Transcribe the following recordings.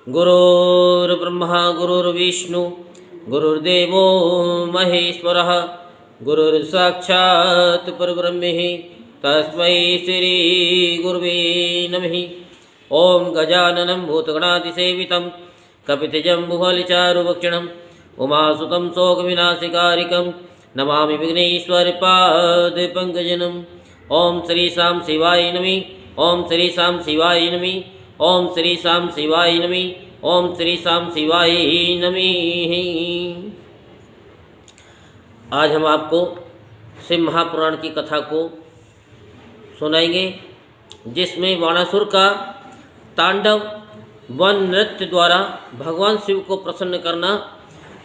गुरुर्ब्रह्मा गुरुर्विष्णु गुरुर्देवो महेश्वरः गुरुर्साक्षात् परब्रह्म तस्मै श्री गुरुवे नमः। ओम गजाननं भूतगणातिसेवितं कपितजम्बुफलचारुभक्षणं उमासुतं शोकविनाशकारिकं नमामि विघ्नेश्वरपादपङ्कजम्। ओम श्री शाम शिवाय नमः। ओम श्री शाम शिवाय नमः। ओम श्री शाम शिवाय नमः। ओम श्री शाम शिवाय नमः। आज हम आपको शिव महापुराण की कथा को सुनाएंगे, जिसमें बाणासुर का तांडव वन नृत्य द्वारा भगवान शिव को प्रसन्न करना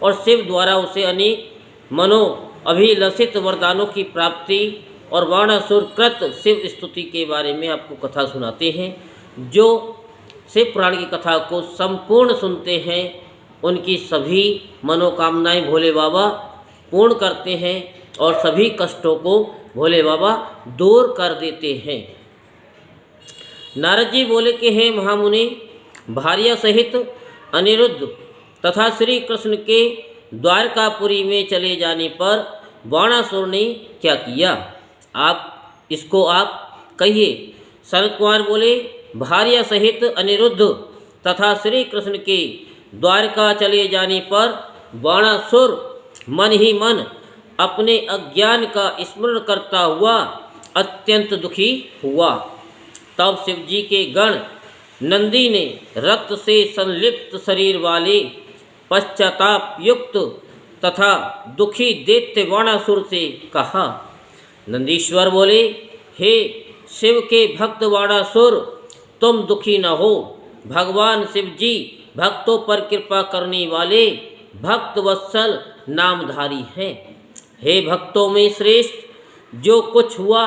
और शिव द्वारा उसे अनेक मनो अभिलषित वरदानों की प्राप्ति और बाणासुर कृत शिव स्तुति के बारे में आपको कथा सुनाते हैं। जो शिव पुराण की कथा को संपूर्ण सुनते हैं उनकी सभी मनोकामनाएं भोले बाबा पूर्ण करते हैं और सभी कष्टों को भोले बाबा दूर कर देते हैं। नारद जी बोले कि हे महामुनि, भार्या सहित अनिरुद्ध तथा श्री कृष्ण के द्वारकापुरी में चले जाने पर बाणासुर ने क्या किया, आप कहिए। सनत कुमार बोले, भार्या सहित अनिरुद्ध तथा श्री कृष्ण के द्वारका चले जाने पर बाणासुर मन ही मन अपने अज्ञान का स्मरण करता हुआ अत्यंत दुखी हुआ। तब शिवजी के गण नंदी ने रक्त से संलिप्त शरीर वाले पश्चाताप युक्त तथा दुखी दैत्य बाणासुर से कहा। नंदीश्वर बोले, हे शिव के भक्त बाणासुर, तुम दुखी न हो। भगवान शिवजी भक्तों पर कृपा करने वाले भक्त वत्सल नामधारी हैं। हे भक्तों में श्रेष्ठ, जो कुछ हुआ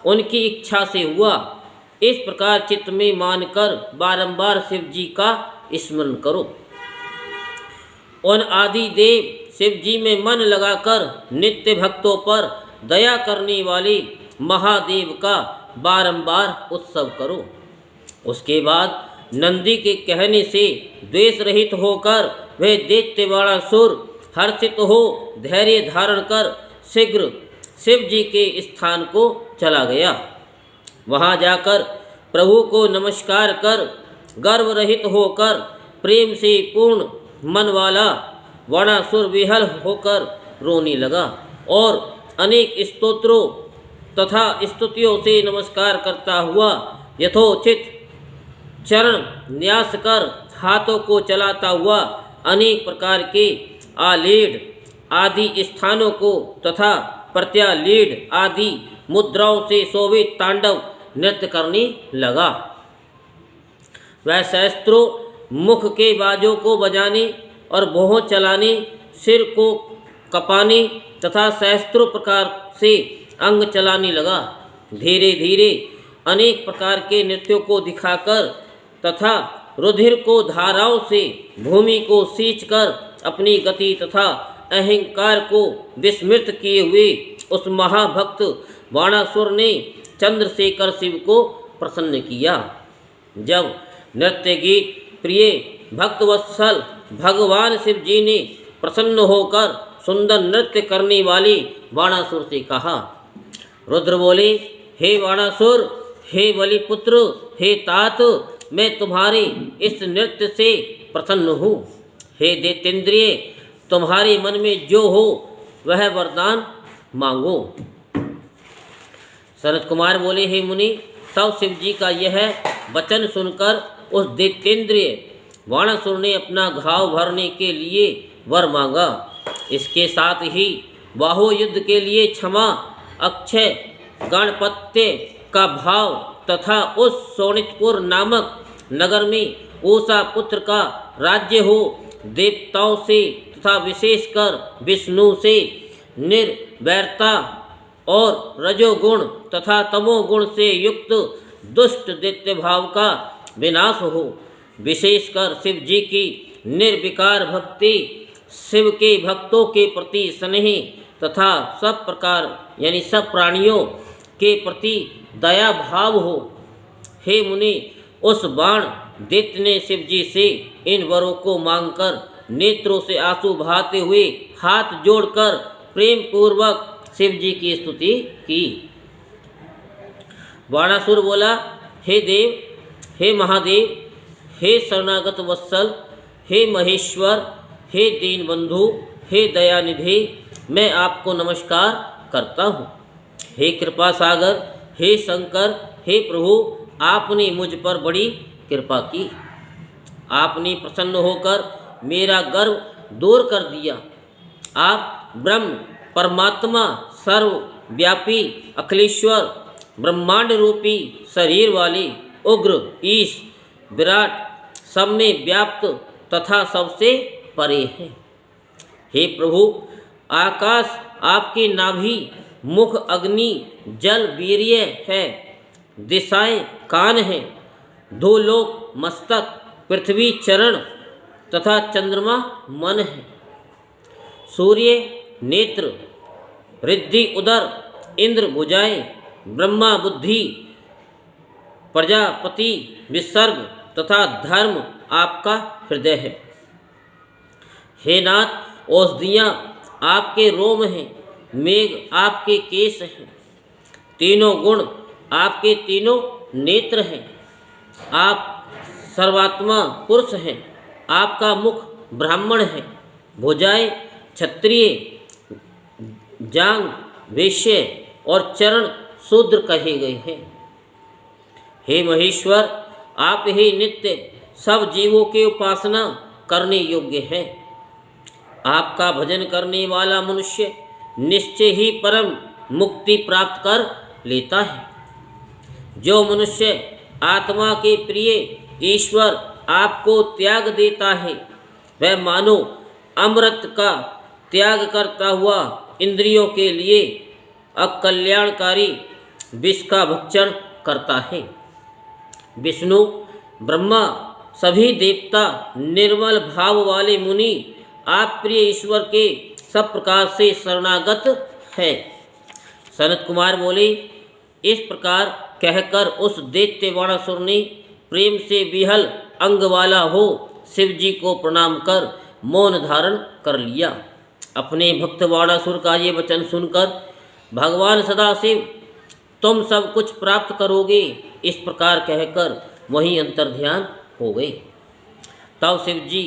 उनकी इच्छा से हुआ। इस प्रकार चित्त में मानकर बारंबार शिव जी का स्मरण करो। उन आदि देव शिव जी में मन लगाकर नित्य भक्तों पर दया करने वाले महादेव का बारंबार उत्सव करो। उसके बाद नंदी के कहने से द्वेष रहित होकर वह दैत्य बाणासुर हर्षित हो धैर्य धारण कर शीघ्र शिव जी के स्थान को चला गया। वहाँ जाकर प्रभु को नमस्कार कर गर्व रहित होकर प्रेम से पूर्ण मन वाला बाणासुर विहल होकर रोने लगा और अनेक स्तोत्रों तथा स्तुतियों से नमस्कार करता हुआ यथोचित चरण न्यास कर हाथों को चलाता हुआ अनेक प्रकार के आलेड आदि स्थानों को तथा प्रत्यालीड आदि मुद्राओं से शोभित तांडव नृत्य करने लगा। वह सहस्त्रों मुख के बाजों को बजाने और भौं चलाने, सिर को कपाने तथा सहस्त्रों प्रकार से अंग चलाने लगा। धीरे धीरे अनेक प्रकार के नृत्यों को दिखाकर तथा रुधिर को धाराओं से भूमि को सींचकर अपनी गति तथा अहंकार को विस्मृत किए हुए उस महाभक्त बाणासुर ने चंद्रशेखर शिव को प्रसन्न किया। जब नृत्य गीत प्रिय भक्तवत्सल भगवान शिव जी ने प्रसन्न होकर सुंदर नृत्य करने वाले बाणासुर से कहा। रुद्र बोले, हे बाणासुर, हे बलिपुत्र, हे तात, मैं तुम्हारे इस नृत्य से प्रसन्न हूँ। हे दैतेंद्रिय, तुम्हारे मन में जो हो वह वरदान मांगो। सनत कुमार बोले, हे मुनि, तब शिव जी का यह वचन सुनकर उस दैतेंद्रिय बाणासुर ने अपना घाव भरने के लिए वर मांगा। इसके साथ ही बाहु युद्ध के लिए क्षमा, अक्षय गणपत्य का भाव तथा उस शोणितपुर नामक नगर में ऊषा पुत्र का राज्य हो, देवताओं से तथा विशेषकर विष्णु से निर्वैरता और रजोगुण तथा तमोगुण से युक्त दुष्ट दैत्य भाव का विनाश हो। विशेषकर शिव जी की निर्विकार भक्ति, शिव के भक्तों के प्रति स्नेह तथा सब प्रकार यानी सब प्राणियों के प्रति दया भाव हो। हे मुनि, उस बाण दैत्य ने शिव जी से इन वरों को मांगकर नेत्रों से आंसू बहाते हुए हाथ जोड़कर प्रेम पूर्वक शिव जी की स्तुति की। बाणासुर बोला, हे देव, हे महादेव, हे शरणागत वत्सल, हे महेश्वर, हे दीन बंधु, हे दयानिधि, मैं आपको नमस्कार करता हूँ। हे कृपा सागर, हे शंकर, हे प्रभु, आपने मुझ पर बड़ी कृपा की। आपने प्रसन्न होकर मेरा गर्व दूर कर दिया। आप ब्रह्म, परमात्मा, सर्वव्यापी, अखिलेश्वर, ब्रह्मांड रूपी शरीर वाले, उग्र, ईश, विराट, सब में व्याप्त तथा सबसे परे हैं। हे प्रभु, आकाश आपकी नाभि, मुख अग्नि, जल वीर्य है, दिशाएं कान हैं, धूलोक मस्तक, पृथ्वी चरण तथा चंद्रमा मन है, सूर्य नेत्र, रिद्धि उदर, इंद्र भुजाएं, ब्रह्मा बुद्धि, प्रजापति विसर्ग तथा धर्म आपका हृदय है। हे नाथ, औषधियाँ आपके रोम हैं, मेघ आपके केश हैं, तीनों गुण आपके तीनों नेत्र हैं। आप सर्वात्मा पुरुष हैं, आपका मुख ब्राह्मण है, भुजाएं क्षत्रिय, जांग वैश्य और चरण शूद्र कहे गए हैं। हे महेश्वर, आप ही नित्य सब जीवों की उपासना करने योग्य हैं। आपका भजन करने वाला मनुष्य निश्चय ही परम मुक्ति प्राप्त कर लेता है। जो मनुष्य आत्मा के प्रिय ईश्वर आपको त्याग देता है, वह मानो अमृत का त्याग करता हुआ इंद्रियों के लिए अकल्याणकारी विष का भक्षण करता है। विष्णु, ब्रह्मा, सभी देवता, निर्मल भाव वाले मुनि आप प्रिय ईश्वर के सब प्रकार से शरणागत है। सनत कुमार बोले, इस प्रकार कहकर उस दैत्य बाणासुर ने प्रेम से विहल अंग वाला हो शिव जी को प्रणाम कर मौन धारण कर लिया। अपने भक्त बाणासुर का ये वचन सुनकर भगवान सदाशिव तुम सब कुछ प्राप्त करोगे, इस प्रकार कहकर वहीं अंतर्ध्यान हो गए। तब शिव जी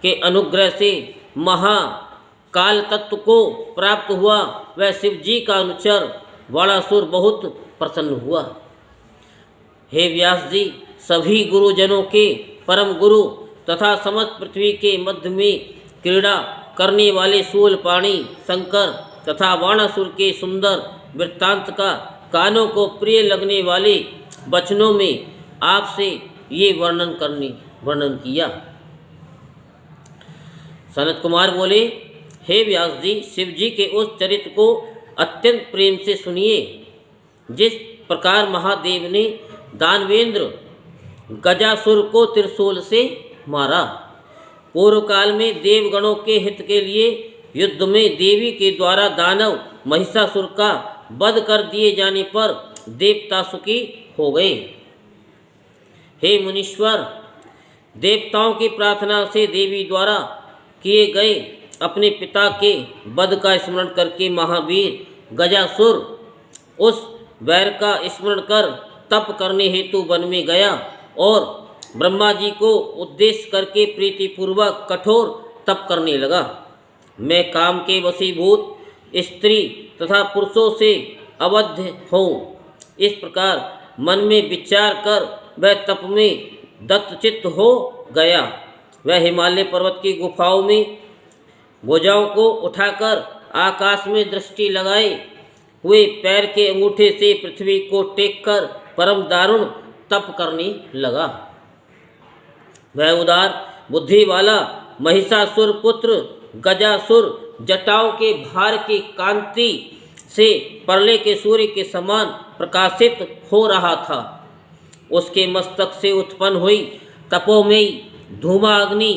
के अनुग्रह से महाकाल तत्व को प्राप्त हुआ। वह शिव जी का अनुचर बाणासुर बहुत प्रसन्न हुआ। हे व्यास जी, सभी गुरुजनों के परम गुरु तथा समस्त पृथ्वी के मध्य में क्रीड़ा करने वाले शूलपाणी शंकर तथा बाणासुर के सुंदर वृत्तांत का कानों को प्रिय लगने वाले वचनों में आपसे ये वर्णन किया। सनत कुमार बोले, हे व्यास जी, शिव जी के उस चरित्र को अत्यंत प्रेम से सुनिए। जिस प्रकार महादेव ने दानवेंद्र गजासुर को त्रिशूल से मारा, पूर्व काल में देवगणों के हित के लिए युद्ध में देवी के द्वारा दानव महिषासुर का वध कर दिए जाने पर देवता सुखी हो गए। हे मुनीश्वर, देवताओं की प्रार्थना से देवी द्वारा किए गए अपने पिता के वध का स्मरण करके महावीर गजासुर उस वैर का स्मरण कर तप करने हेतु वन में गया और ब्रह्मा जी को उद्देश्य करके प्रीतिपूर्वक कठोर तप करने लगा। मैं काम के वशीभूत स्त्री तथा पुरुषों से अवध्य हूँ, इस प्रकार मन में विचार कर वह तप में दत्तचित्त हो गया। वह हिमालय पर्वत की गुफाओं में भुजाओं को उठाकर आकाश में दृष्टि लगाए हुए पैर के अंगूठे से पृथ्वी को टेककर परम दारुण तप करने लगा। वह उदार बुद्धि वाला महिषासुर पुत्र गजासुर जटाओं के भार की कांति से परले के सूर्य के समान प्रकाशित हो रहा था। उसके मस्तक से उत्पन्न हुई तपोमयी धूमाग्नि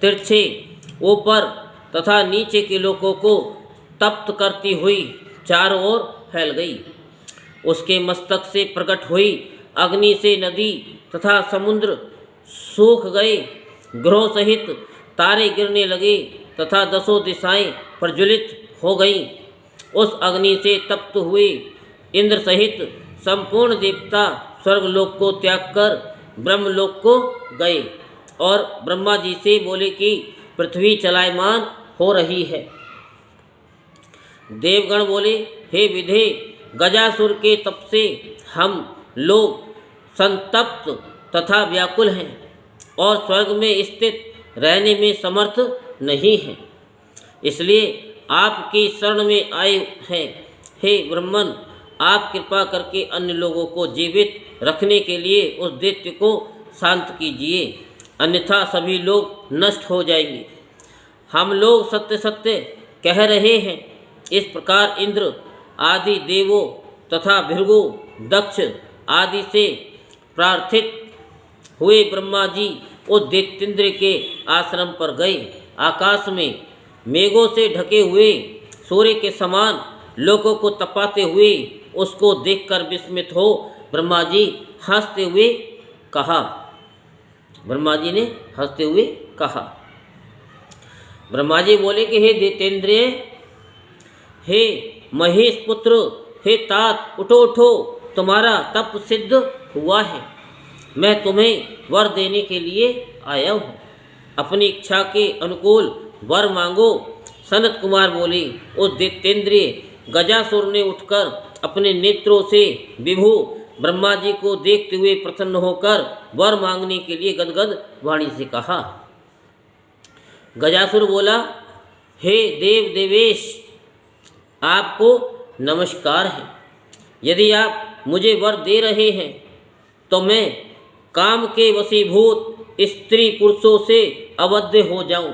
तिरछे ऊपर तथा नीचे के लोगों को तप्त करती हुई चारों ओर फैल गई। उसके मस्तक से प्रकट हुई अग्नि से नदी तथा समुद्र सूख गए, ग्रहों सहित तारे गिरने लगे तथा दसों दिशाएं प्रज्वलित हो गईं। उस अग्नि से तप्त हुए इंद्र सहित संपूर्ण देवता स्वर्गलोक को त्याग कर ब्रह्मलोक को गए और ब्रह्मा जी से बोले कि पृथ्वी चलायमान हो रही है। देवगण बोले, हे विधे, गजासुर के तप से हम लोग संतप्त तथा व्याकुल हैं और स्वर्ग में स्थित रहने में समर्थ नहीं हैं, इसलिए आपकी शरण में आए हैं। हे ब्रह्मन, आप कृपा करके अन्य लोगों को जीवित रखने के लिए उस दैत्य को शांत कीजिए, अन्यथा सभी लोग नष्ट हो जाएंगे। हम लोग सत्य सत्य कह रहे हैं। इस प्रकार इंद्र आदि देवों तथा भृगु, दक्ष आदि से प्रार्थित हुए ब्रह्मा जी उस दैत्येंद्र के आश्रम पर गए। आकाश में मेघों से ढके हुए सूर्य के समान लोगों को तपाते हुए उसको देखकर विस्मित हो ब्रह्मा जी हंसते हुए कहा। ब्रह्मा जी ने हंसते हुए कहा। ब्रह्मा जी बोले कि हे दैत्येंद्र, हे महेश पुत्र, हे तात, उठो उठो, तुम्हारा तप सिद्ध हुआ है। मैं तुम्हें वर देने के लिए आया हूँ। अपनी इच्छा के अनुकूल वर मांगो। सनत कुमार बोले, उस दैत्येंद्रिय गजासुर ने उठकर अपने नेत्रों से विभु ब्रह्मा जी को देखते हुए प्रसन्न होकर वर मांगने के लिए गदगद वाणी से कहा। गजासुर बोला, हे देव देवेश, आपको नमस्कार है। यदि आप मुझे वर दे रहे हैं तो मैं काम के वशीभूत स्त्री पुरुषों से अबद्ध हो जाऊं।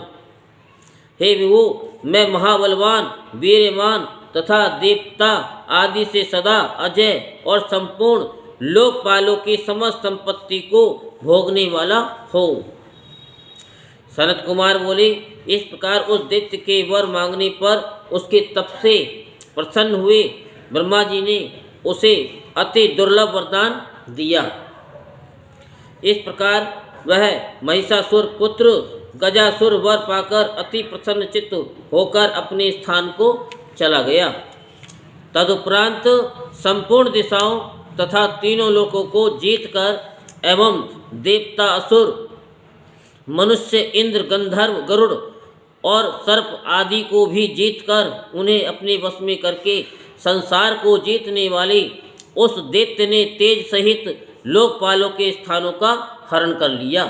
हे विभु, मैं महाबलवान, वीरवान तथा देवता आदि से सदा अजय और संपूर्ण लोकपालों की समस्त संपत्ति को भोगने वाला हो। सनत कुमार बोले, इस प्रकार उस दैत्य के वर मांगने पर उसके तप से प्रसन्न हुए ब्रह्मा जी ने उसे अति दुर्लभ वरदान दिया। इस प्रकार वह महिषासुर पुत्र गजासुर वर पाकर अति प्रसन्न चित्त होकर अपने स्थान को चला गया। तदुपरांत संपूर्ण दिशाओं तथा तीनों लोकों को जीतकर एवं देवता, असुर, मनुष्य, इंद्र, गंधर्व, गरुड़ और सर्प आदि को भी जीतकर उन्हें अपने वश में करके संसार को जीतने वाले उस दैत्य ने तेज सहित लोकपालों के स्थानों का हरण कर लिया।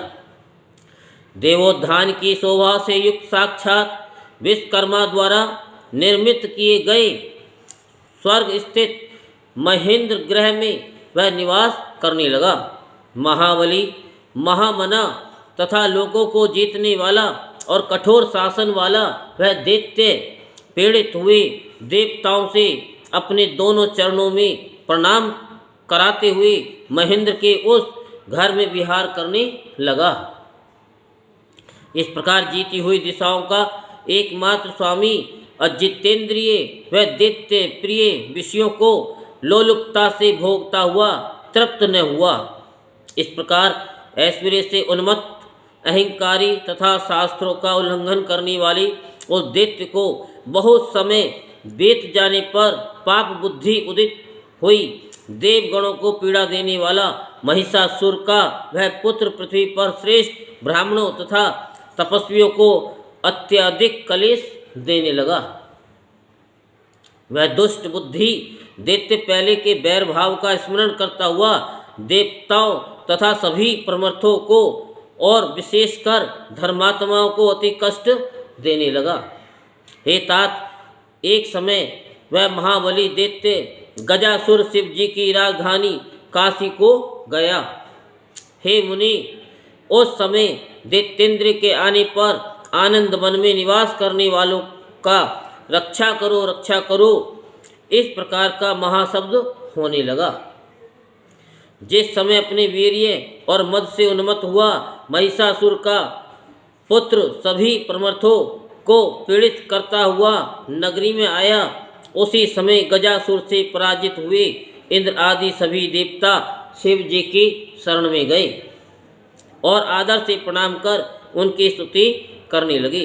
देवोत्थान की शोभा से युक्त साक्षात विश्वकर्मा द्वारा निर्मित किए गए स्वर्ग स्थित महेंद्र ग्रह में वह निवास करने लगा। महाबली, महामना तथा लोगों को जीतने वाला और कठोर शासन वाला वह दैत्य पीड़ित हुए देवताओं से अपने दोनों चरणों में प्रणाम कराते हुए महेंद्र के उस घर में विहार करने लगा। इस प्रकार जीती हुई दिशाओं का एकमात्र स्वामी अजितेंद्रिय वह दैत्य प्रिय विषयों को लोलुपता से भोगता हुआ तृप्त न हुआ। इस प्रकार ऐश्वर्य से उन्मत्त, अहंकारी तथा शास्त्रों का उल्लंघन करने वाली उस दैत्य को बहुत समय बीत जाने पर पाप बुद्धि उदित हुई। देवगणों को पीड़ा देने वाला महिषासुर का वह पुत्र पृथ्वी पर श्रेष्ठ ब्राह्मणों तथा तपस्वियों को अत्यधिक कलेश देने लगा। वह दुष्ट बुद्धि दैत्य पहले के बैर भाव का स्मरण करता हुआ देवताओं तथा सभी परमर्थों को और विशेषकर धर्मात्माओं को अति कष्ट देने लगा। हे तात, एक समय वह महाबली दैत्य गजासुर शिव जी की राजधानी काशी को गया। हे मुनि, उस समय दैत्येंद्र के आने पर आनंद वन में निवास करने वालों का रक्षा करो, रक्षा करो, इस प्रकार का महाशब्द होने लगा। जिस समय अपने वीर्य और मद से उन्मत्त हुआ महिषासुर का पुत्र सभी परमर्थों को पीड़ित करता हुआ नगरी में आया, उसी समय गजासुर से पराजित हुए इंद्र आदि सभी देवता शिव जी की शरण में गए। और आदर से प्रणाम कर उनकी स्तुति करने लगे।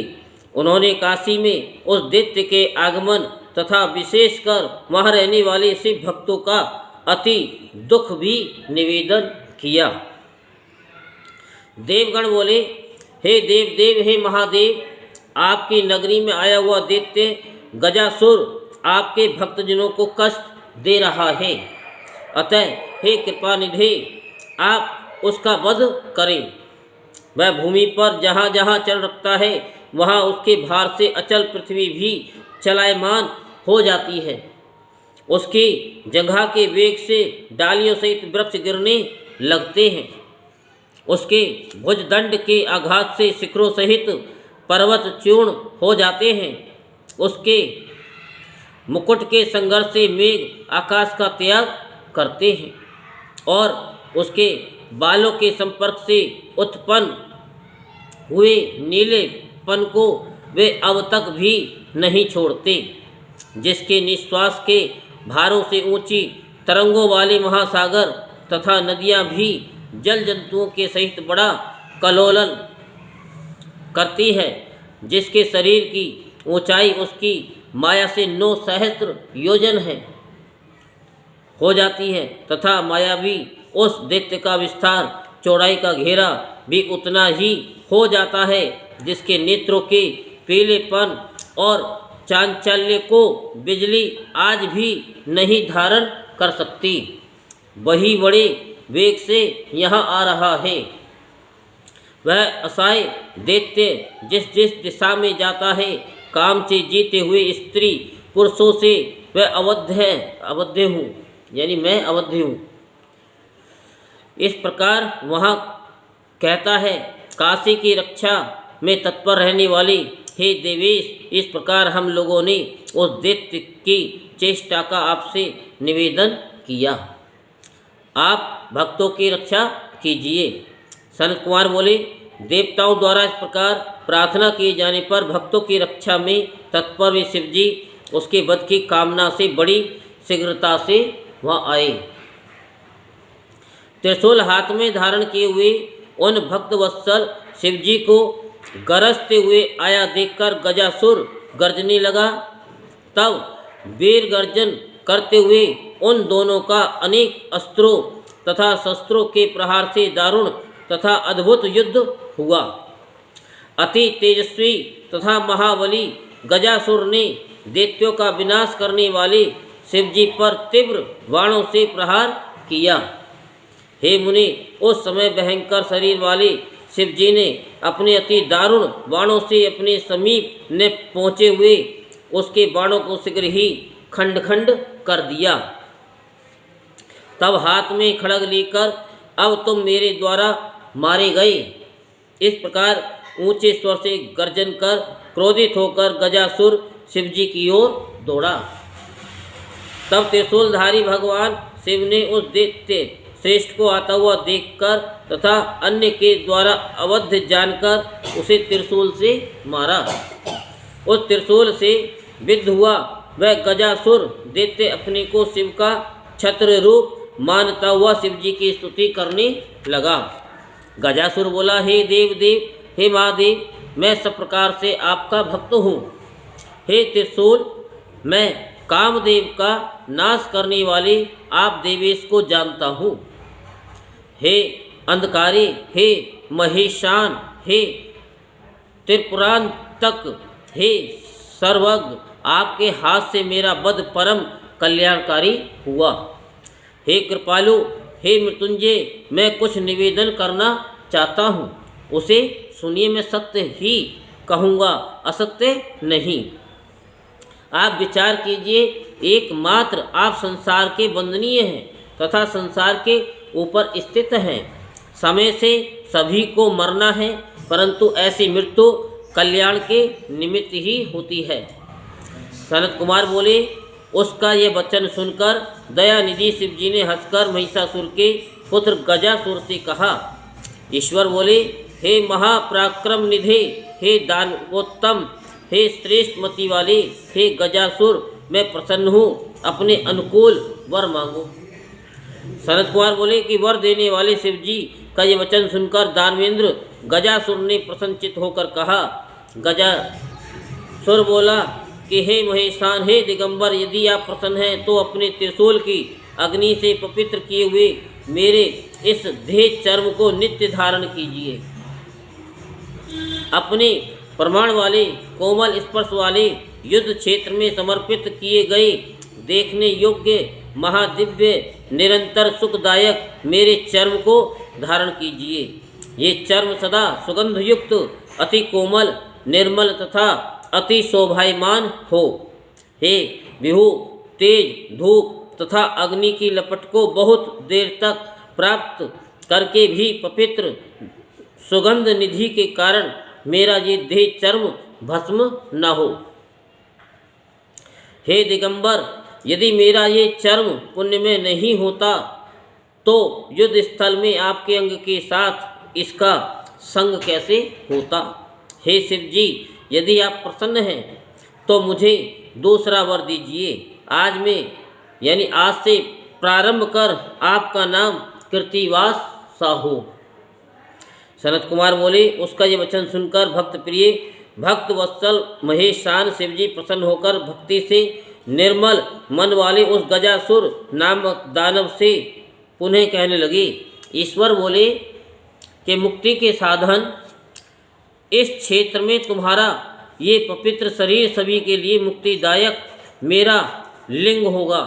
उन्होंने काशी में उस दैत्य के आगमन तथा विशेषकर वहाँ रहने वाले शिव भक्तों का अति दुख भी निवेदन किया। देवगण बोले, हे देव देव, हे महादेव, आपकी नगरी में आया हुआ दैत्य गजासुर आपके भक्तजनों को कष्ट दे रहा है। अतः हे कृपा निधि, आप उसका वध करें। वह भूमि पर जहाँ जहाँ चल रखता है वहाँ उसके भार से अचल पृथ्वी भी चलायमान हो जाती है। उसकी जंघा के वेग से डालियों सहित वृक्ष गिरने लगते हैं। उसके भुजदंड के आघात से शिखरों सहित पर्वत चूर्ण हो जाते हैं। उसके मुकुट के संघर्ष से मेघ आकाश का त्याग करते हैं और उसके बालों के संपर्क से उत्पन्न हुए नीलेपन को वे अब तक भी नहीं छोड़ते। जिसके निश्वास के भारों से ऊंची तरंगों वाले महासागर तथा नदियां भी जल जंतुओं के सहित बड़ा कल्लोलन करती है। जिसके शरीर की ऊंचाई उसकी माया से 9 सहस्त्र योजन है हो जाती है तथा मायावी उस दैत्य का विस्तार चौड़ाई का घेरा भी उतना ही हो जाता है। जिसके नेत्रों के पीलेपन और चांचल्य को बिजली आज भी नहीं धारण कर सकती, वही बड़े वेग से यहाँ आ रहा है। वह असहाय दैत्य जिस जिस दिशा में जाता है, काम से जीते हुए स्त्री पुरुषों से वह अवध्य हूँ, यानी मैं अवध्य हूँ। इस प्रकार वहाँ कहता है, काशी की रक्षा में तत्पर रहने वाले हे देवेश, इस प्रकार हम लोगों ने उस दैत्य की चेष्टा का आपसे निवेदन किया, आप भक्तों की रक्षा कीजिए। सनत कुमार बोले, देवताओं द्वारा इस प्रकार प्रार्थना किए जाने पर भक्तों की रक्षा में तत्पर वे शिवजी उसके वध की कामना से बड़ी शीघ्रता से वहाँ आए। त्रिशूल हाथ में धारण किए हुए उन भक्त वत्सल शिवजी को गरजते हुए आया देखकर गजासुर गर्जने लगा। तब वीर गर्जन करते हुए उन दोनों का अनेक अस्त्रों तथा शस्त्रों के प्रहार से दारुण तथा अद्भुत युद्ध हुआ। अति तेजस्वी तथा महाबली गजासुर ने दैत्यों का विनाश करने वाले शिवजी पर तीव्र बाणों से प्रहार किया। हे मुनि, उस समय भयंकर शरीर वाले शिवजी ने अपने अति दारुण बाणों से अपने समीप ने पहुँचे हुए उसके बाणों को शीघ्र ही खंड खंड कर दिया। तब हाथ में खड्ग लेकर, अब तुम मेरे द्वारा मारे गए, इस प्रकार ऊंचे स्वर से गर्जन कर क्रोधित होकर गजासुर शिवजी की ओर दौड़ा। तब त्रिशूलधारी भगवान शिव ने उस दैत्य श्रेष्ठ को आता हुआ देखकर तथा अन्य के द्वारा अवध्य जानकर उसे त्रिशूल से मारा। उस त्रिशूल से विद्ध हुआ वह गजासुर दैत्य अपने को शिव का छत्र रूप मानता हुआ शिवजी की स्तुति करने लगा। गजासुर बोला, हे देव देव, हे महादेव, मैं सब प्रकार से आपका भक्त हूँ। हे त्रिशूल, मैं कामदेव का नाश करने वाले आप देवेश को जानता हूँ। हे अंधकारी, हे महेशान, हे त्रिपुरांतक, हे सर्वज्ञ, आपके हाथ से मेरा वध परम कल्याणकारी हुआ। हे कृपालु, हे मृत्युंजय, मैं कुछ निवेदन करना चाहता हूँ, उसे सुनिए। मैं सत्य ही कहूँगा, असत्य नहीं। आप विचार कीजिए, एकमात्र आप संसार के वंदनीय हैं तथा संसार के ऊपर स्थित हैं। समय से सभी को मरना है, परंतु ऐसी मृत्यु कल्याण के निमित्त ही होती है। सनत कुमार बोले, उसका ये वचन सुनकर दयानिधि शिवजी ने हंसकर महिषासुर के पुत्र गजासुर से कहा। ईश्वर बोले, हे महापराक्रम निधे, हे दानवोत्तम, हे श्रेष्ठ मति वाले, हे गजासुर, मैं प्रसन्न हूँ, अपने अनुकूल वर मांगो। सनत कुमार बोले कि वर देने वाले शिवजी, का ये वचन सुनकर दानवेंद्र गजासुर ने प्रसन्नचित होकर कहा। गजासुर बोला कि हे महेशान, हे दिगंबर, यदि आप प्रसन्न हैं तो अपने त्रिशूल की अग्नि से पवित्र किए हुए मेरे इस देह चर्म को नित्य धारण कीजिए। अपने प्रमाण वाले कोमल स्पर्श वाले युद्ध क्षेत्र में समर्पित किए गए देखने योग्य महादिव्य निरंतर सुखदायक मेरे चर्म को धारण कीजिए। ये चर्म सदा सुगंध युक्त, अति कोमल, निर्मल तथा अति शोभायमान हो। हे विभु, तेज धूप तथा अग्नि की लपट को बहुत देर तक प्राप्त करके भी पवित्र सुगंध निधि के कारण मेरा ये देह चर्म भस्म न हो। हे दिगंबर, यदि मेरा ये चर्म पुण्य में नहीं होता तो युद्ध स्थल में आपके अंग के साथ इसका संग कैसे होता। हे शिव जी, यदि आप प्रसन्न हैं तो मुझे दूसरा वर दीजिए। आज से प्रारंभ कर आपका नाम कृतिवास सा हो। सनत कुमार बोले, उसका ये वचन सुनकर भक्त प्रिय भक्त वत्सल महेशान शिवजी प्रसन्न होकर भक्ति से निर्मल मन वाले उस गजासुर नामक दानव से पुनः कहने लगे। ईश्वर बोले कि मुक्ति के साधन इस क्षेत्र में तुम्हारा ये पवित्र शरीर सभी के लिए मुक्तिदायक मेरा लिंग होगा।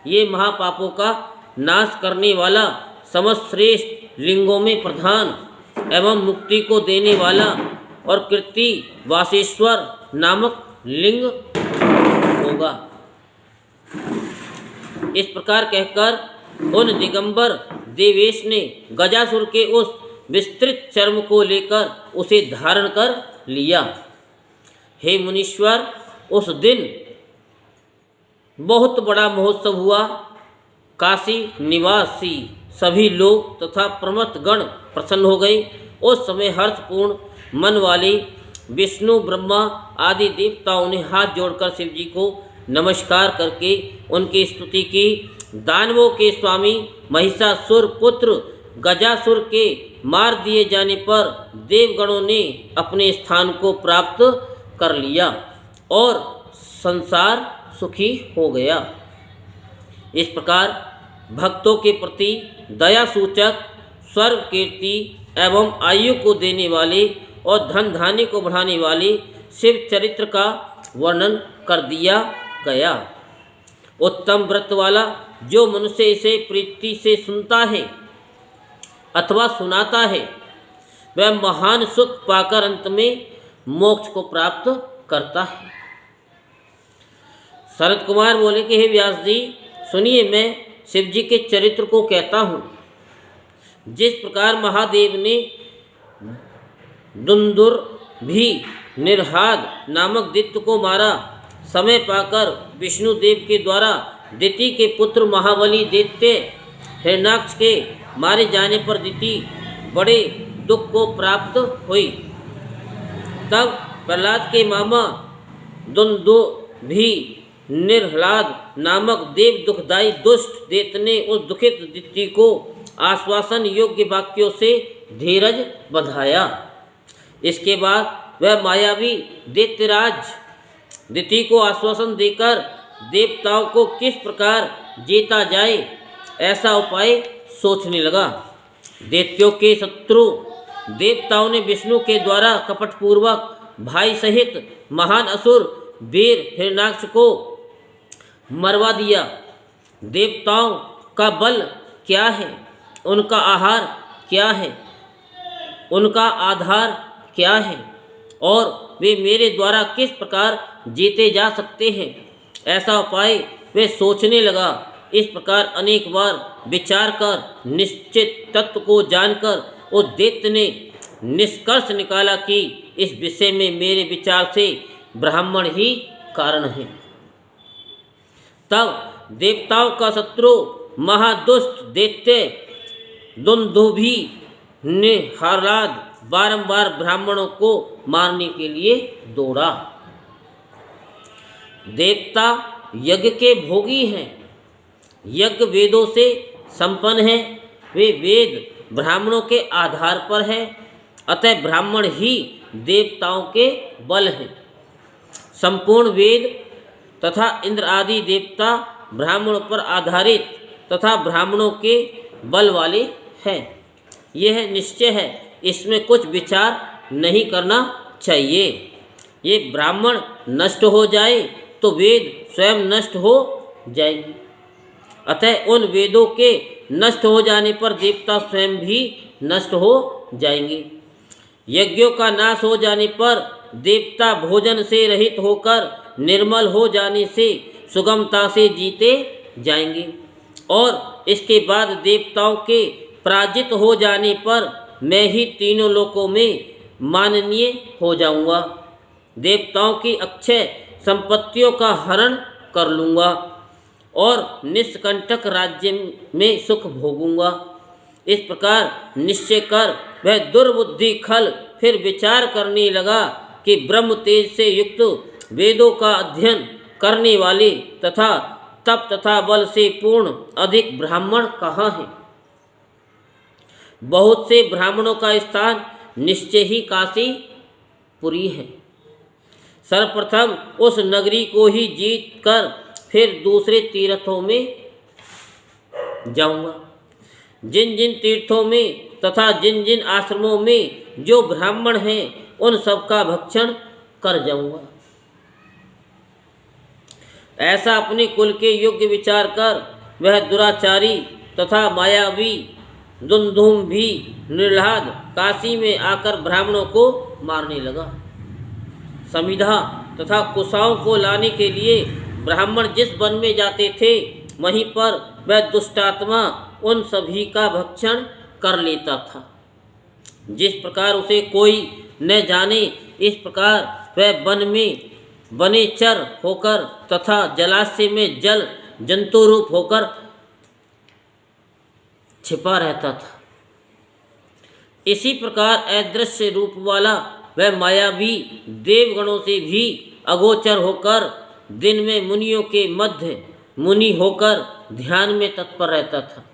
ये महापापों का नाश करने वाला समस्त श्रेष्ठ लिंगों में प्रधान एवं मुक्ति को देने वाला और कृति वासेश्वर नामक लिंग होगा। इस प्रकार कहकर उन दिगंबर देवेश ने गजासुर के उस विस्तृत चर्म को लेकर उसे धारण कर लिया। हे मुनीश्वर, उस दिन बहुत बड़ा महोत्सव हुआ। काशी निवासी सभी लोग तथा प्रमथ गण प्रसन्न हो गए। उस समय हर्षपूर्ण मन वाले विष्णु, ब्रह्मा आदि देवताओं ने हाथ जोड़कर शिव जी को नमस्कार करके उनकी स्तुति की। दानवों के स्वामी महिषासुर पुत्र गजासुर के मार दिए जाने पर देवगणों ने अपने स्थान को प्राप्त कर लिया और संसार सुखी हो गया। इस प्रकार भक्तों के प्रति दया सूचक, स्वर्ग कीर्ति एवं आयु को देने वाले और धन धान्य को बढ़ाने वाले शिव चरित्र का वर्णन कर दिया गया। उत्तम व्रत वाला जो मनुष्य इसे प्रीति से सुनता है अथवा सुनाता है, वह महान सुख पाकर अंत में मोक्ष को प्राप्त करता है। शरद कुमार बोले कि हे व्यास जी, सुनिए, मैं शिव जी के चरित्र को कहता हूँ। जिस प्रकार महादेव ने दुंदुर भी निर्हाद नामक दैत्य को मारा, समय पाकर विष्णुदेव के द्वारा दिति के पुत्र महाबली दैत्य हिरण्याक्ष के मारे जाने पर दिति बड़े दुख को प्राप्त हुई। तब प्रहलाद के मामा दुंदु भी निर्हलाद नामक देव दुखदाई दुष्ट दैत्य ने उस दुखित दिति को आश्वासन योग्य वाक्यों से धीरज बंधाया। इसके बाद वह मायावी दैत्यराज दिति को आश्वासन देकर देवताओं को किस प्रकार जीता जाए ऐसा उपाय सोचने लगा। दैत्यों के शत्रु देवताओं ने विष्णु के द्वारा कपटपूर्वक भाई सहित महान असुर वीर हिरण्याक्ष को मरवा दिया। देवताओं का बल क्या है, उनका आहार क्या है, उनका आधार क्या है और वे मेरे द्वारा किस प्रकार जीते जा सकते हैं, ऐसा उपाय वे सोचने लगा। इस प्रकार अनेक बार विचार कर निश्चित तत्व को जानकर उस दैत्य ने निष्कर्ष निकाला कि इस विषय में मेरे विचार से ब्राह्मण ही कारण है। तब देवताओं का शत्रु महादुष्ट दैत्य दुंदुभि ने हरलाद बारंबार ब्राह्मणों को मारने के लिए दौड़ा। देवता यज्ञ के भोगी हैं, यज्ञ वेदों से संपन्न है। वे वेद ब्राह्मणों के आधार पर है, अतः ब्राह्मण ही देवताओं के बल हैं। संपूर्ण वेद तथा इंद्र आदि देवता ब्राह्मणों पर आधारित तथा ब्राह्मणों के बल वाले हैं। यह निश्चय है, इसमें कुछ विचार नहीं करना चाहिए। ये ब्राह्मण नष्ट हो जाए तो वेद स्वयं नष्ट हो जाएंगे, अतः उन वेदों के नष्ट हो जाने पर देवता स्वयं भी नष्ट हो जाएंगे। यज्ञों का नाश हो जाने पर देवता भोजन से रहित होकर निर्मल हो जाने से सुगमता से जीते जाएंगे, और इसके बाद देवताओं के पराजित हो जाने पर मैं ही तीनों लोकों में माननीय हो जाऊंगा। देवताओं की अक्षय संपत्तियों का हरण कर लूँगा और निष्कंटक राज्य में सुख भोगूंगा। इस प्रकार निश्चय कर वह दुर्बुद्धि खल फिर विचार करने लगा कि ब्रह्म तेज से युक्त वेदों का अध्ययन करने वाले तथा तप तथा बल से पूर्ण अधिक ब्राह्मण कहाँ हैं। बहुत से ब्राह्मणों का स्थान निश्चय ही काशीपुरी है। सर्वप्रथम उस नगरी को ही जीत कर फिर दूसरे तीर्थों में जाऊंगा। जिन जिन तीर्थों में तथा जिन जिन आश्रमों में जो ब्राह्मण हैं उन सब का भक्षण कर जाऊंगा। ऐसा अपने कुल के योग्य विचार कर वह दुराचारी तथा मायावी दुंदुम भी निर्लहाद काशी में आकर ब्राह्मणों को मारने लगा। समिधा तथा कुशाओं को लाने के लिए ब्राह्मण जिस वन में जाते थे वहीं पर वह दुष्टात्मा उन सभी का भक्षण कर लेता था। जिस प्रकार उसे कोई न जाने इस प्रकार वह वन में वनेचर होकर तथा जलाशय में जल जंतु रूप होकर छिपा रहता था। इसी प्रकार अदृश्य रूप वाला वह मायावी देवगणों से भी अगोचर होकर दिन में मुनियों के मध्य मुनि होकर ध्यान में तत्पर रहता था।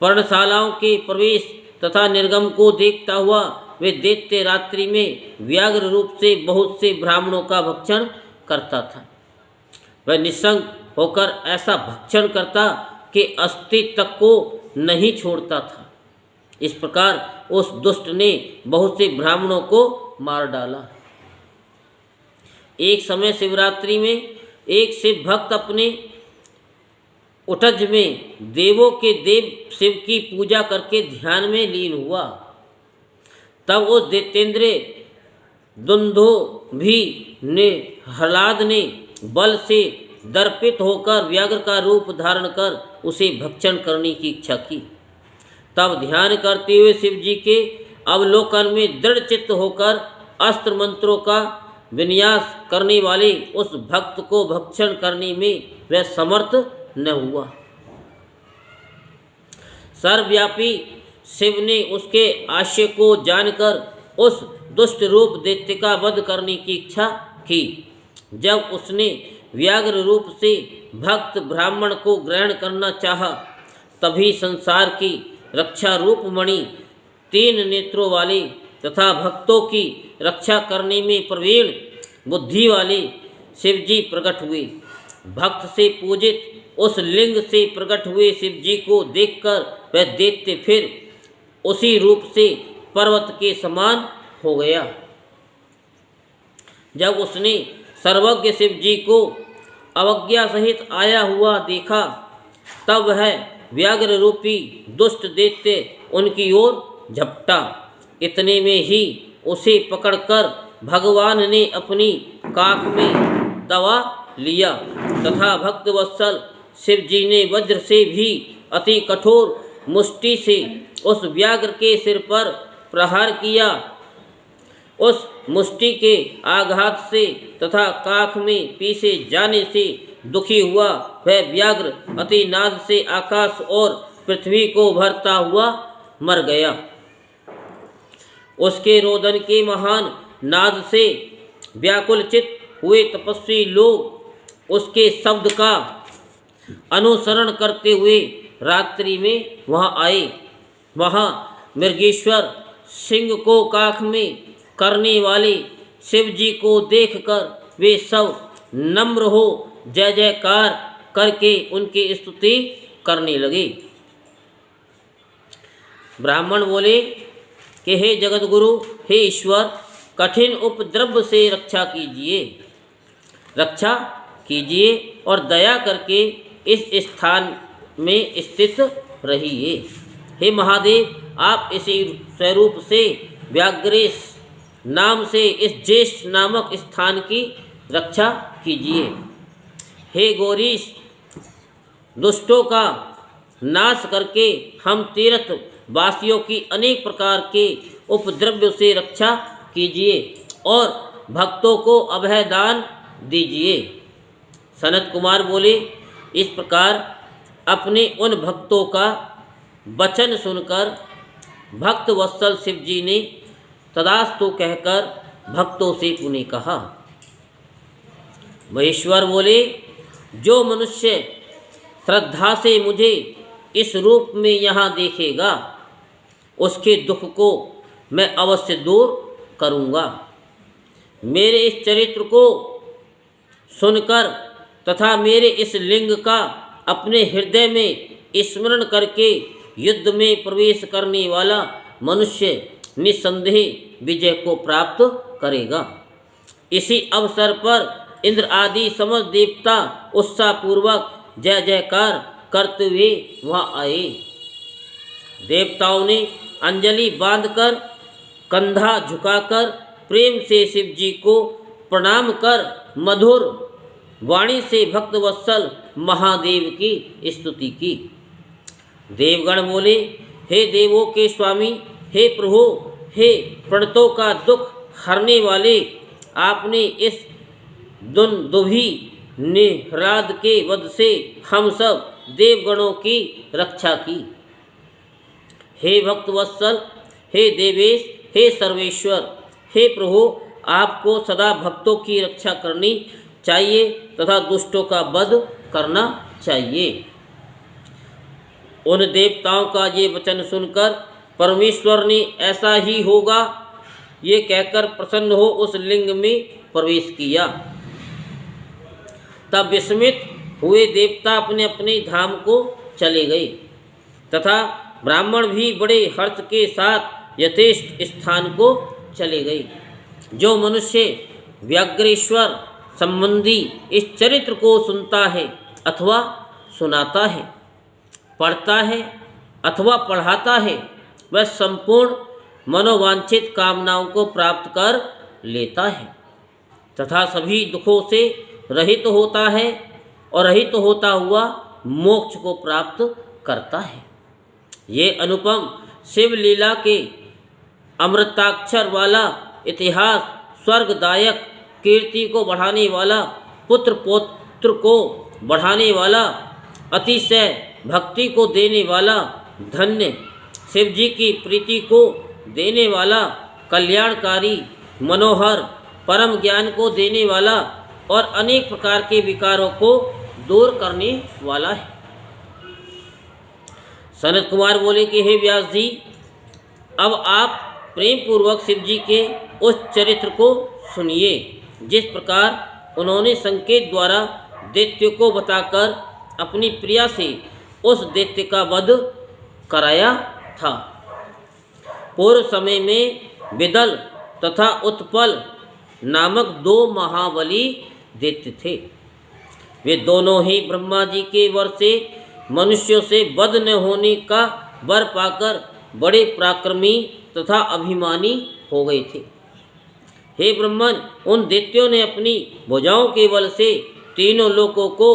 पर्णशालाओं के प्रवेश तथा निर्गम को देखता हुआ वे दैत्य रात्रि में व्याघ्र रूप से बहुत से ब्राह्मणों का भक्षण करता था। वह निशंक होकर ऐसा भक्षण करता कि अस्थि तक को नहीं छोड़ता था। इस प्रकार उस दुष्ट ने बहुत से ब्राह्मणों को मार डाला। एक समय शिवरात्रि में एक शिव भक्त अपने उटज में देवों के देव शिव की पूजा करके ध्यान में लीन हुआ। तब उस दैत्येंद्र दुंदो भी ने हलाद ने बल से दर्पित होकर व्याघ्र का रूप धारण कर उसे भक्षण करने की इच्छा की। तब ध्यान करते हुए शिव जी के अवलोकन में दृढ़ चित्त होकर अस्त्र मंत्रों का विन्यास करने वाले उस भक्त को भक्षण करने में वह समर्थ न हुआ। सर्वव्यापी शिव ने उसके आशय को जानकर उस दुष्ट रूप दैत्य का वध करने की इच्छा की। जब उसने व्याघ्र रूप से भक्त ब्राह्मण को ग्रहण करना चाहा, तभी संसार की रक्षा रूप मणि 3 नेत्रों वाले तथा भक्तों की रक्षा करने में प्रवीण बुद्धि वाले शिवजी प्रकट हुए। भक्त से पूजित उस लिंग से प्रकट हुए शिवजी को देखकर वह दैत्य फिर उसी रूप से पर्वत के समान हो गया। जब उसने सर्वज्ञ शिवजी को अवज्ञा सहित आया हुआ देखा, तब वह व्याघ्र रूपी दुष्ट दैत्य उनकी ओर झपटा। इतने में ही उसे पकड़कर भगवान ने अपनी काख में दबा लिया तथा भक्त वत्सल शिवजी ने वज्र से भी अति कठोर मुष्टि से उस व्याघ्र के सिर पर प्रहार किया। उस मुष्टि के आघात से तथा काख में पीसे जाने से दुखी हुआ वह व्याघ्र अति नाद से आकाश और पृथ्वी को भरता हुआ मर गया। उसके रोदन के महान नाद से व्याकुलचित हुए तपस्वी लोग उसके शब्द का अनुसरण करते हुए रात्रि में वहां आए। वहाँ मृगेश्वर सिंह को काख में करने वाले शिव जी को देखकर वे सब नम्र हो जय जयकार करके उनकी स्तुति करने लगे। ब्राह्मण बोले कि हे जगत गुरु, हे ईश्वर, कठिन उपद्रव से रक्षा कीजिए और दया करके इस स्थान में स्थित रहिए। हे महादेव, आप इसी स्वरूप से व्याघ्रेश नाम से इस ज्येष्ठ नामक स्थान की रक्षा कीजिए। हे गौरीश, दुष्टों का नाश करके हम तीर्थ वासियों की अनेक प्रकार के उपद्रव से रक्षा कीजिए और भक्तों को अभय दान दीजिए। सनत कुमार बोले, इस प्रकार अपने उन भक्तों का वचन सुनकर भक्त वत्सल शिव जी ने तदास्तु कहकर भक्तों से पुनः कहा। महेश्वर बोले, जो मनुष्य श्रद्धा से मुझे इस रूप में यहाँ देखेगा, उसके दुख को मैं अवश्य दूर करूँगा। मेरे इस चरित्र को सुनकर तथा मेरे इस लिंग का अपने हृदय में स्मरण करके युद्ध में प्रवेश करने वाला मनुष्य निस्संदेह विजय को प्राप्त करेगा। इसी अवसर पर इंद्र आदि समस्त देवता उत्साहपूर्वक जय जयकार करते हुए वहाँ आए। देवताओं ने अंजलि बांधकर कंधा झुकाकर प्रेम से शिव जी को प्रणाम कर मधुर वाणी से भक्तवत्सल महादेव की स्तुति की। देवगण बोले, हे देवों के स्वामी, हे प्रभु, हे प्रणतों का दुख हरने वाले, आपने इस दुंदुभी निह्लाद के वध से हम सब देवगणों की रक्षा की। हे भक्तवत्सल, हे देवेश, हे सर्वेश्वर, हे प्रभु, आपको सदा भक्तों की रक्षा करनी चाहिए तथा दुष्टों का वध करना चाहिए। उन देवताओं का ये वचन सुनकर परमेश्वर ने ऐसा ही होगा ये कहकर प्रसन्न हो उस लिंग में प्रवेश किया। तब विस्मित हुए देवता अपने अपने धाम को चले गए तथा ब्राह्मण भी बड़े हर्ष के साथ यथेष्ट स्थान को चले गए। जो मनुष्य व्याघ्रेश्वर संबंधी इस चरित्र को सुनता है अथवा सुनाता है, पढ़ता है अथवा पढ़ाता है, वह संपूर्ण मनोवांछित कामनाओं को प्राप्त कर लेता है तथा सभी दुखों से रहित होता है और रहित होता हुआ मोक्ष को प्राप्त करता है। ये अनुपम शिव लीला के अमृताक्षर वाला इतिहास स्वर्गदायक कीर्ति को बढ़ाने वाला, पुत्र पौत्र को बढ़ाने वाला, अतिशय भक्ति को देने वाला, धन्य शिव जी की प्रीति को देने वाला, कल्याणकारी, मनोहर, परम ज्ञान को देने वाला और अनेक प्रकार के विकारों को दूर करने वाला है। सनत कुमार बोले कि हे व्यास जी, अब आप प्रेम पूर्वक शिव जी के उस चरित्र को सुनिए जिस प्रकार उन्होंने संकेत द्वारा दैत्य को बताकर अपनी प्रिया से उस दैत्य का वध कराया था। पूर्व समय में विदल तथा उत्पल नामक दो महाबली दैत्य थे। वे दोनों ही ब्रह्मा जी के वर से मनुष्यों से वध न होने का वर पाकर बड़े पराक्रमी तथा अभिमानी हो गए थे। हे ब्रह्मन, उन दैत्यों ने अपनी भुजाओं के बल से तीनों लोकों को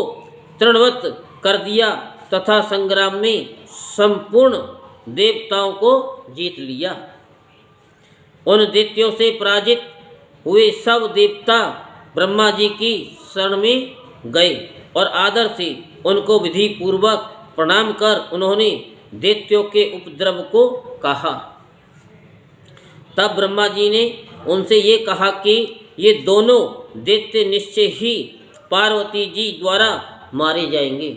तृणवत कर दिया तथा संग्राम में संपूर्ण देवताओं को जीत लिया। उन दैत्यों से पराजित हुए सब देवता ब्रह्मा जी की शरण में गए और आदर से उनको विधि पूर्वक प्रणाम कर उन्होंने दैत्यों के उपद्रव को कहा। तब ब्रह्मा जी ने उनसे ये कहा कि ये दोनों दैत्य निश्चय ही पार्वती जी द्वारा मारे जाएंगे।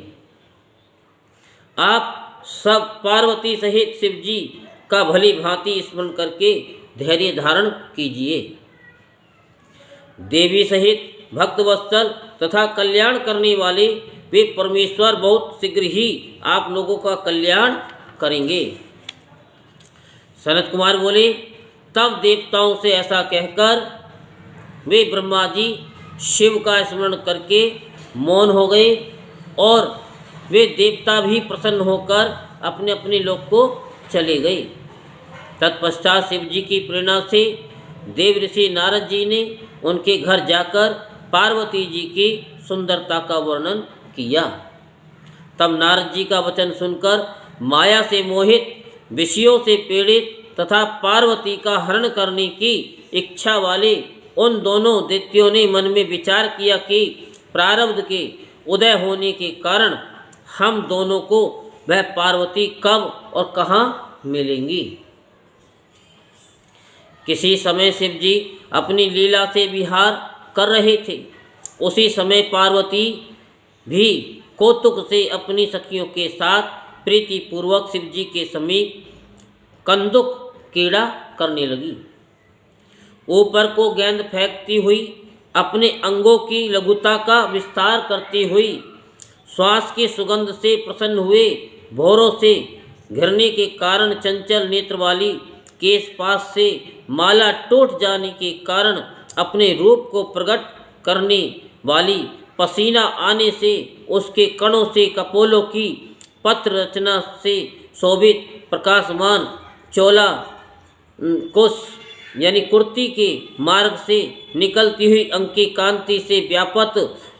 आप सब पार्वती सहित शिव जी का भली भांति स्मरण करके धैर्य धारण कीजिए। देवी सहित भक्तवत्सल तथा कल्याण करने वाले वे परमेश्वर बहुत शीघ्र ही आप लोगों का कल्याण करेंगे। सनत कुमार बोले, तब देवताओं से ऐसा कहकर वे ब्रह्मा जी शिव का स्मरण करके मौन हो गए और वे देवता भी प्रसन्न होकर अपने अपने लोक को चले गए। तत्पश्चात शिव जी की प्रेरणा से देव ऋषि नारद जी ने उनके घर जाकर पार्वती जी की सुंदरता का वर्णन किया। तब नारद जी का वचन सुनकर माया से मोहित, विषयों से पीड़ित तथा पार्वती का हरण करने की इच्छा वाले उन दोनों दैत्यों ने मन में विचार किया कि प्रारब्ध के उदय होने के कारण हम दोनों को वह पार्वती कब और कहाँ मिलेंगी। किसी समय शिव जी अपनी लीला से विहार कर रहे थे। उसी समय पार्वती भी कौतुक से अपनी सखियों के साथ प्रीतिपूर्वक शिव जी के समीप कंदुक क्रीड़ा करने लगी। ऊपर को गेंद फेंकती हुई, अपने अंगों की लघुता का विस्तार करती हुई, श्वास की सुगंध से प्रसन्न हुए, भौरों से घिरने के कारण चंचल नेत्र वाली, केश पास से माला टूट जाने के कारण अपने रूप को प्रकट करने वाली, पसीना आने से उसके कणों से कपोलों की पत्र रचना से शोभित प्रकाशमान चोला कोश यानी कुर्ती के मार्ग से निकलती हुई अंकी कांति से व्यापत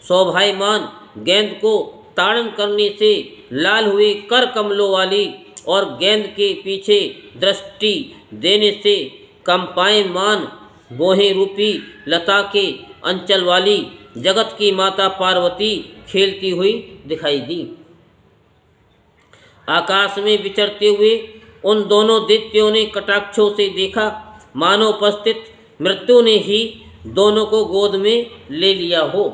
शोभायमान गेंद को ताड़न करने से लाल हुए कर कमलों वाली और गेंद के पीछे दृष्टि देने से कंपायमान बोहे रूपी लता के अंचल वाली जगत की माता पार्वती खेलती हुई दिखाई दी। आकाश में विचरते हुए उन दोनों दैत्यों ने कटाक्षों से देखा, मानो उपस्थित मृत्यु ने ही दोनों को गोद में ले लिया हो।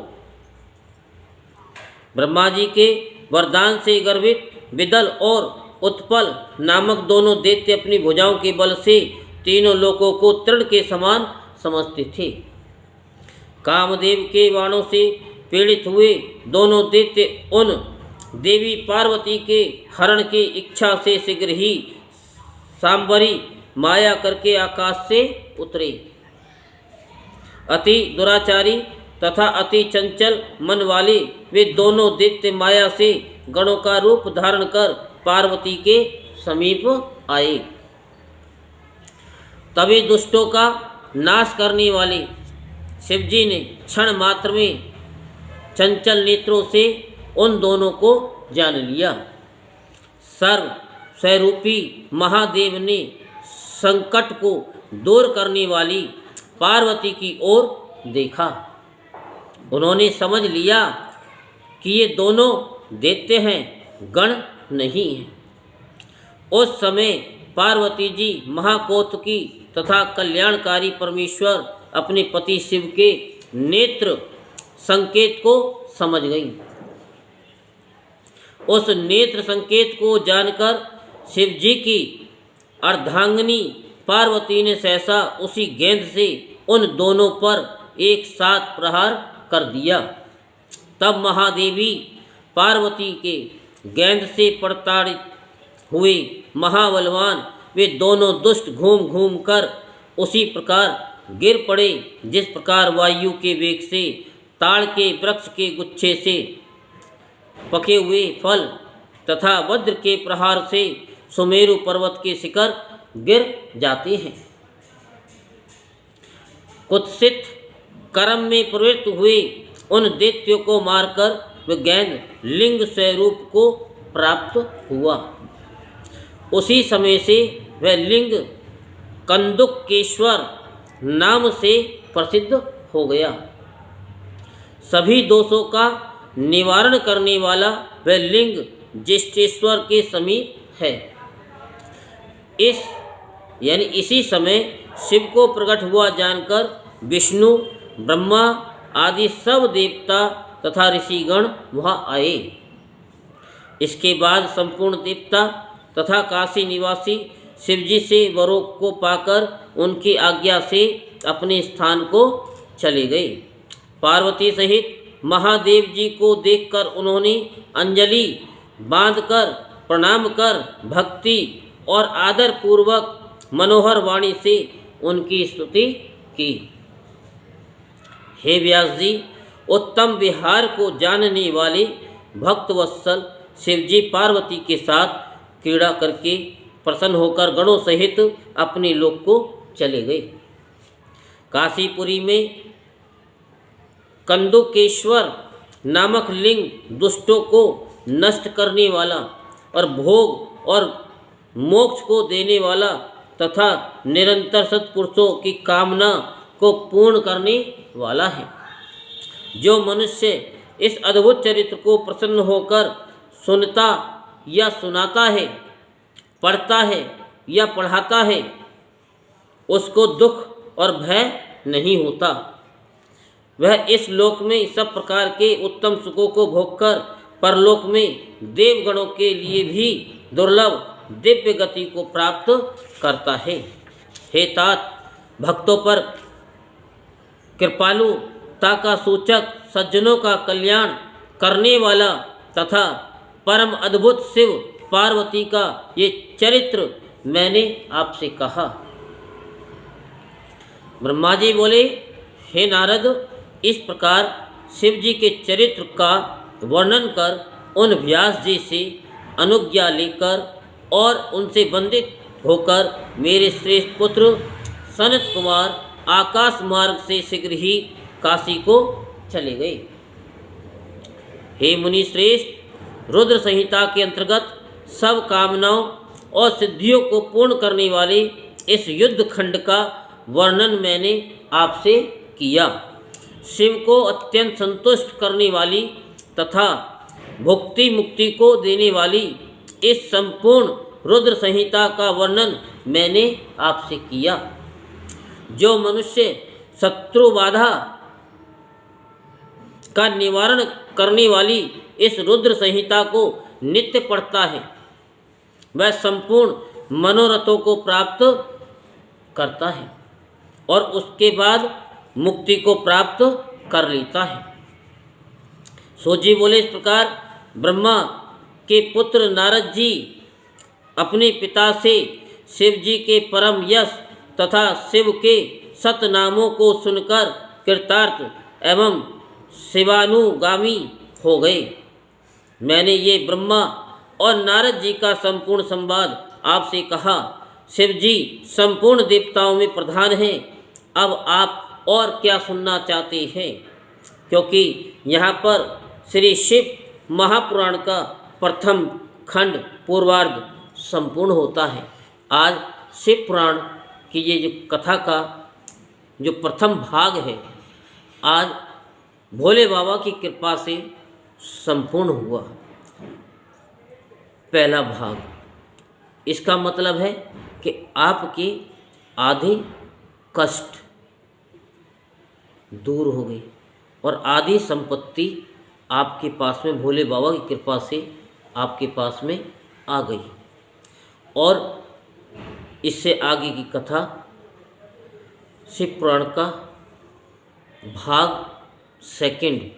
ब्रह्मा जी के वरदान से गर्वित विदल और उत्पल नामक दोनों दैत्य अपनी भुजाओं के बल से तीनों लोकों को तृण के समान समझते थे। कामदेव के बाणों से पीड़ित हुए दोनों दैत्य उन देवी पार्वती के हरण की इच्छा से शीघ्र ही सांबरी माया करके आकाश से उतरे। अति दुराचारी तथा अति चंचल मन वाले वे दोनों दैत्य माया से गणों का रूप धारण कर पार्वती के समीप आए। तभी दुष्टों का नाश करने वाले शिवजी ने क्षण मात्र में चंचल नेत्रों से उन दोनों को जान लिया। सर्व स्वरूपी महादेव ने संकट को दूर करने वाली पार्वती की ओर देखा। उन्होंने समझ लिया कि ये दोनों दैत्य हैं, गण नहीं हैं। उस समय पार्वती जी महाकौतुकी तथा कल्याणकारी परमेश्वर अपने पति शिव के नेत्र संकेत को समझ गई। उस नेत्र संकेत को जानकर शिव जी की अर्धांगिनी पार्वती ने सहसा उसी गेंद से उन दोनों पर एक साथ प्रहार कर दिया। तब महादेवी पार्वती के गेंद से प्रताड़ित हुए महाबलवान वे दोनों दुष्ट घूम घूम कर उसी प्रकार गिर पड़े जिस प्रकार वायु के वेग से ताड़ के वृक्ष के गुच्छे से पके हुए फल तथा वज्र के प्रहार से सुमेरु पर्वत के शिखर गिर जाते हैं। कुत्सित कर्म में प्रवृत्त हुए उन दैत्यों को मारकर वह गेंद लिंग स्वरूप को प्राप्त हुआ। उसी समय से वह लिंग कंदुकेश्वर नाम से प्रसिद्ध हो गया। सभी दोषों का निवारण करने वाला वह लिंग ज्येष्ठेश्वर के समीप है। इसी समय शिव को प्रकट हुआ जानकर विष्णु, ब्रह्मा आदि सब देवता तथा ऋषिगण वहाँ आए। इसके बाद संपूर्ण देवता तथा काशी निवासी शिवजी से वरों को पाकर उनकी आज्ञा से अपने स्थान को चले गए। पार्वती सहित महादेव जी को देखकर उन्होंने अंजलि बांधकर प्रणाम कर भक्ति और आदर पूर्वक मनोहर वाणी से उनकी स्तुति की। हे व्यास जी, उत्तम विहार को जानने वाले भक्तवत्सल शिवजी पार्वती के साथ क्रीड़ा करके प्रसन्न होकर गणों सहित अपने लोक को चले गए। काशीपुरी में कंदुकेश्वर नामक लिंग दुष्टों को नष्ट करने वाला और भोग और मोक्ष को देने वाला तथा निरंतर सत्पुरुषों की कामना को पूर्ण करने वाला है। जो मनुष्य इस अद्भुत चरित्र को प्रसन्न होकर सुनता या सुनाता है, पढ़ता है या पढ़ाता है, उसको दुख और भय नहीं होता। वह इस लोक में सब प्रकार के उत्तम सुखों को भोगकर परलोक में देवगणों के लिए भी दुर्लभ दिव्य गति को प्राप्त करता है। हे तात, भक्तों पर कृपालुता का सूचक, सज्जनों का कल्याण करने वाला तथा परम अद्भुत शिव पार्वती का ये चरित्र मैंने आपसे कहा। ब्रह्मा जी बोले, हे नारद, इस प्रकार शिव जी के चरित्र का वर्णन कर उन व्यास जी से अनुज्ञा लेकर और उनसे वंदित होकर मेरे श्रेष्ठ पुत्र सनत कुमार आकाश मार्ग से शीघ्र ही काशी को चले गए। हे मुनि श्रेष्ठ, रुद्र संहिता के अंतर्गत सब कामनाओं और सिद्धियों को पूर्ण करने वाले इस युद्ध खंड का वर्णन मैंने आपसे किया। शिव को अत्यंत संतुष्ट करने वाली तथा भुक्ति मुक्ति को देने वाली इस संपूर्ण रुद्र संहिता का वर्णन मैंने आपसे किया। जो मनुष्य शत्रु बाधा का निवारण करने वाली इस रुद्र संहिता को नित्य पढ़ता है, वह संपूर्ण मनोरथों को प्राप्त करता है और उसके बाद मुक्ति को प्राप्त कर लेता है। सो जी बोले, इस प्रकार ब्रह्मा के पुत्र नारद जी अपने पिता से शिव जी के परम यश तथा शिव के सतनामों को सुनकर कृतार्थ एवं शिवानुगामी हो गए। मैंने ये ब्रह्मा और नारद जी का संपूर्ण संवाद आपसे कहा। शिव जी संपूर्ण देवताओं में प्रधान हैं। अब आप और क्या सुनना चाहते हैं? क्योंकि यहाँ पर श्री शिव महापुराण का प्रथम खंड पूर्वार्ध संपूर्ण होता है। आज शिव पुराण की ये जो कथा का जो प्रथम भाग है, आज भोले बाबा की कृपा से संपूर्ण हुआ पहला भाग। इसका मतलब है कि आपके आधे कष्ट दूर हो गई और आधी संपत्ति आपके पास में भोले बाबा की कृपा से आपके पास में आ गई। और इससे आगे की कथा शिव पुराण का भाग सेकंड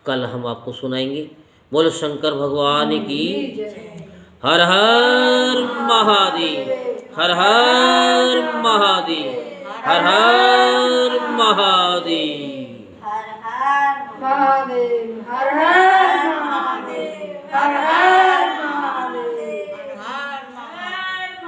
कल हम आपको सुनाएंगे। बोलो शंकर भगवान की। हर हर महादेव, हर हर महादेव, हर हर महादेव, हर हर महादेव, हर हर